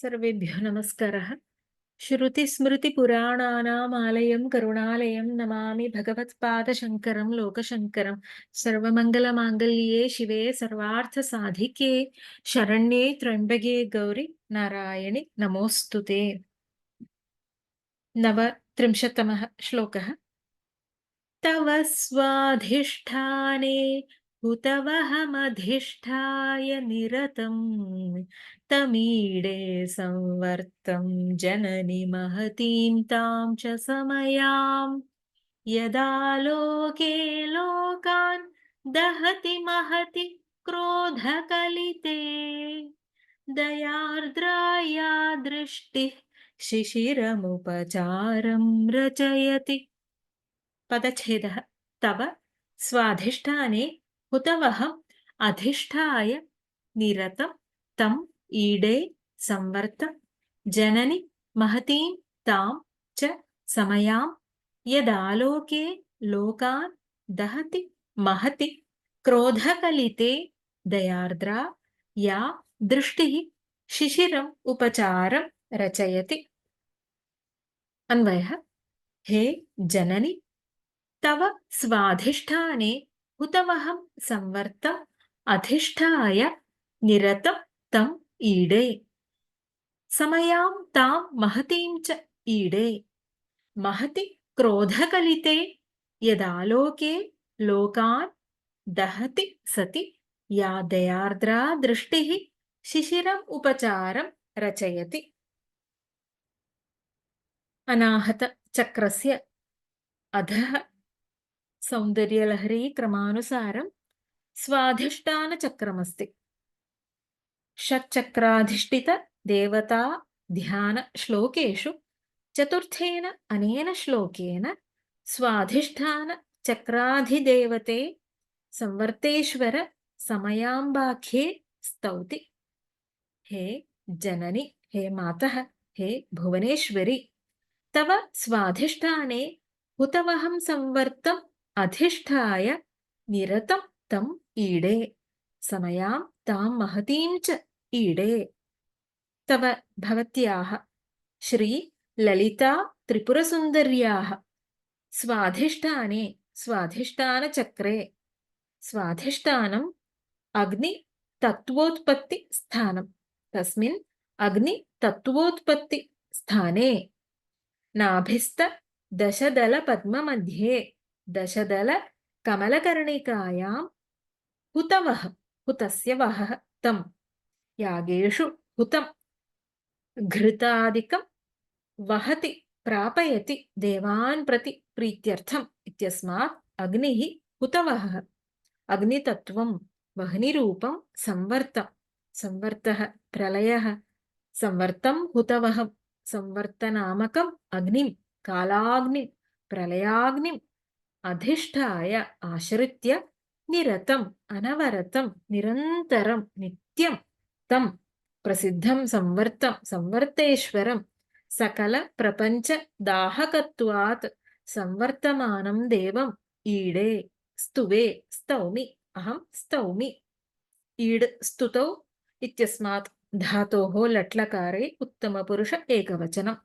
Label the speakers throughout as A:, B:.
A: सर्वेभ्यो नमस्कारः। श्रुतिस्मृतिपुराणानामालयं करुणालयं नमामि भगवत्पादशङ्करं लोकशङ्करं। सर्वमङ्गलमाङ्गल्ये शिवे सर्वार्थसाधिके शरण्ये त्र्यम्बके गौरि नारायणि नमोऽस्तु ते। 39तमः श्लोकः। तव स्वाधिष्ठाने हुतवहमधिष्ठाय निरतम् तमीडे संवर्तं जननि महतीं तां च समयां यदा लोके लोकान् दहति महति क्रोधकलिते दयार्द्रा या दृष्टिः शिशिरमुपचारं रचयति। पदच्छेदः। तव स्वाधिष्ठाने हुतवहम् अधिष्ठाय निरतं तम् ईडे संवर्त जननि महतीं तां च समयां यदालोके लोकान् दहति महति क्रोधकलिते दयार्द्रा या दृष्टिः शिशिरम् उपचारं रचयति। अन्वयः। हे जननि तव स्वाधिष्ठाने हुतवहं संवर्त अधिष्ठाय निरतं तम् ईडे समयां तां महतीं च ईडे महति क्रोधकलिते यदालोके लोकान् दहति सति या दयार्द्रा दृष्टिः शिशिरम् उपचारं रचयति। अनाहत चक्रस्य अधः सौन्दर्यलहरी क्रमानुसारं स्वाधिष्ठानचक्रमस्ति। षट्चक्राधिष्ठित देवता ध्यान श्लोकेषु चतुर्थेन अनेन श्लोकेन स्वाधिष्ठान चक्राधिदेवते संवर्तेश्वर समयांबाख्ये स्तौति। हे जननि, हे मातः, हे भुवनेश्वरि, तव स्वाधिष्ठाने हुतवहं संवर्तम् अधिष्ठाय निरतं तम् ईडे समयां तां महतीं च ईडे। तव भवत्याः श्री ललिता त्रिपुरसुन्दर्याः स्वाधिष्ठाने स्वाधिष्ठानचक्रे स्वाधिष्ठानम् अग्नितत्त्वोत्पत्तिस्थानं तस्मिन् अग्नितत्त्वोत्पत्तिस्थाने नाभिस्थ दशदलपद्ममध्ये दशदलकमलकर्णिकायां हुतवः हुतस्य वहः तं यागेषु हुतं घृतादिकं वहति प्रापयति देवान् प्रति प्रीत्यर्थम् इत्यस्मात् अग्निः हुतवहः अग्नितत्त्वं वह्निरूपं संवर्तं संवर्तः प्रलयः संवर्तं हुतवहं संवर्तनामकम् अग्निं कालाग्निं प्रलयाग्निम् अधिष्ठाय आश्रित्य निरतम् अनवरतं निरन्तरं नित्यं तं प्रसिद्धं संवर्तं संवर्तेश्वरं सकल प्रपंच दाहकत्वात् संवर्तमानं देवम् ईडे स्तुवे स्तौमि अहं स्तौमि। ईड् स्तुतौ इत्यस्मात् धातोः लट्लकारे उत्तमपुरुष एकवचनं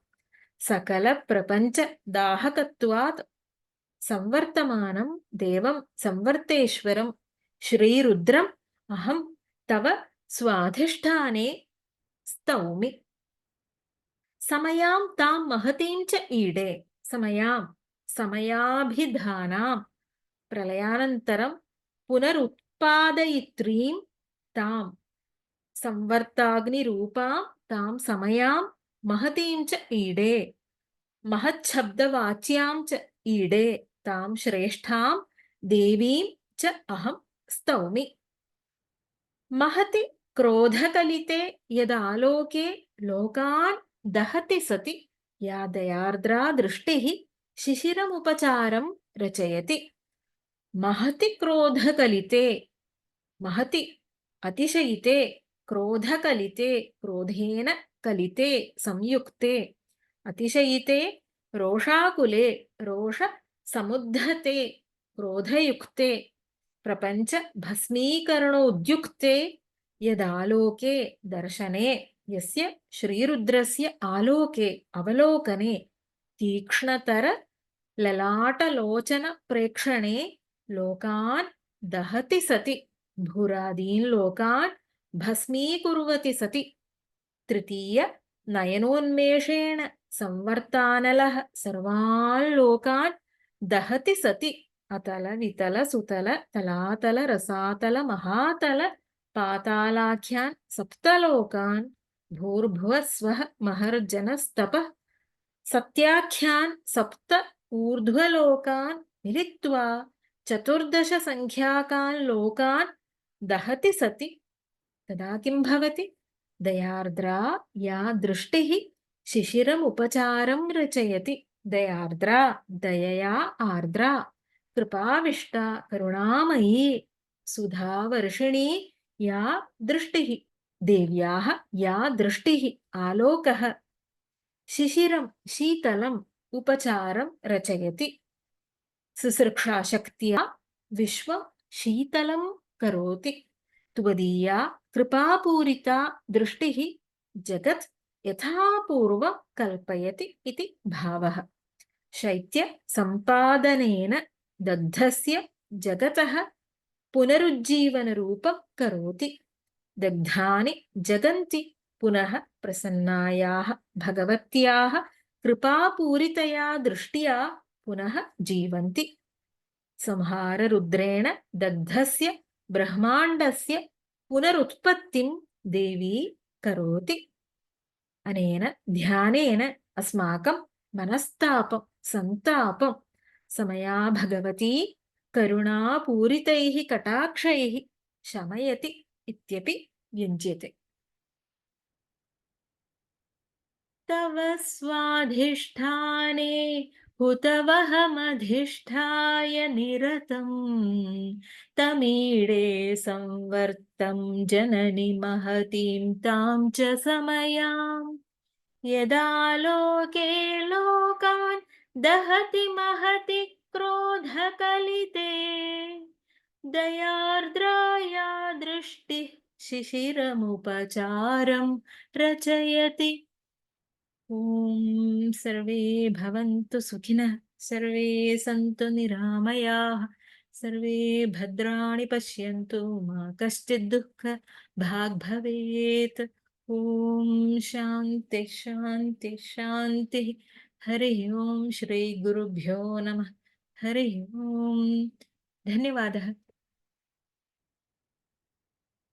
A: सकल प्रपंच दाहकत्वात् संवर्तमानं देवं संवर्तेश्वरं श्रीरुद्रम् अहं तव स्वाधिष्ठाने स्तौमि। समयां तां महतीं च ईडे समयां समयाभिधानां प्रलयानन्तरं पुनरुत्पादयित्रीं तां संवर्ताग्निरूपां तां समयां महतीं च ईडे महच्छब्दवाच्यां च ईडे तां श्रेष्ठां देवीं च अहं स्तौमि। महति क्रोधकलिते यदालोके लोकान् दहति सति या दयार्द्रा दृष्टिः शिशिरमुपचारं रचयति। महति क्रोधकलिते महति अतिशयिते क्रोधकलिते क्रोधेन कलिते संयुक्ते अतिशयिते रोषाकुले रोष समुद्धते क्रोधयुक्ते प्रपंच भस्मीकरणोद्युक्ते यदालोके दर्शने यस्य श्रीरुद्रस्य आलोके अवलोकने तीक्ष्णतर ललाटलोचनप्रेक्षणे लोकान् दहति सति भूरादीन् लोकान् भस्मीकुर्वति सति तृतीय नयनोन्मेषेण संवर्तानलः सर्वान् लोकान् दहति सति अतल वितल सुतल तलातल रसातल महातल पातालाख्यान् सप्तलोकान् भूर्भुवः स्वः महर्जनस्तपः सत्याख्यान् सप्त ऊर्ध्वलोकान् मिलित्वा चतुर्दश संख्याकान् लोकान् दहति सति तदा किं भवति? दयार्द्रा या दृष्टिः शिशिरमुपचारं रचयति। दयार्द्रा दयया आर्द्रा कृपाविष्टा करुणामयी सुधावर्षिणी या दृष्टिः देव्याः या दृष्टिः आलोकः शिशिरं शीतलम् उपचारं रचयति सुसृक्षाशक्त्या विश्वं शीतलं करोति त्वदीया कृपापूरिता दृष्टिः जगत् यथापूर्वं कल्पयति इति भावः शैत्य संपादनेन दग्धस्य जगतः पुनरुज्जीवनरूपं करोति दग्धानि जगन्ति पुनः प्रसन्नायाः भगवत्याः कृपापूरितया दृष्ट्या पुनः जीवन्ति संहाररुद्रेण दग्धस्य ब्रह्माण्डस्य पुनरुत्पत्तिं देवी करोति अनेन ध्यानेन अस्माकं मनस्तापं सन्तापं समया भगवती करुणापूरितैः कटाक्षैः शमयति इत्यपि युञ्ज्यते तव स्वाधिष्ठाने हुतवहमधिष्ठाय निरतम् तमीडे संवर्तं जननि महतीं तां च समयाम् यदा लोके लोकान् दहति महति क्रोधकलिते दयार्द्राया दृष्टिः शिशिरमुपचारं रचयति ॐ सर्वे भवन्तु सुखिनः सर्वे सन्तु निरामयाः सर्वे भद्राणि पश्यन्तु मा कश्चित् दुःखभाग् भवेत् ॐ शान्ति शान्ति शान्तिः हरिः ॐ श्री गुरुभ्यो नमः हरिः ॐ धन्यवादः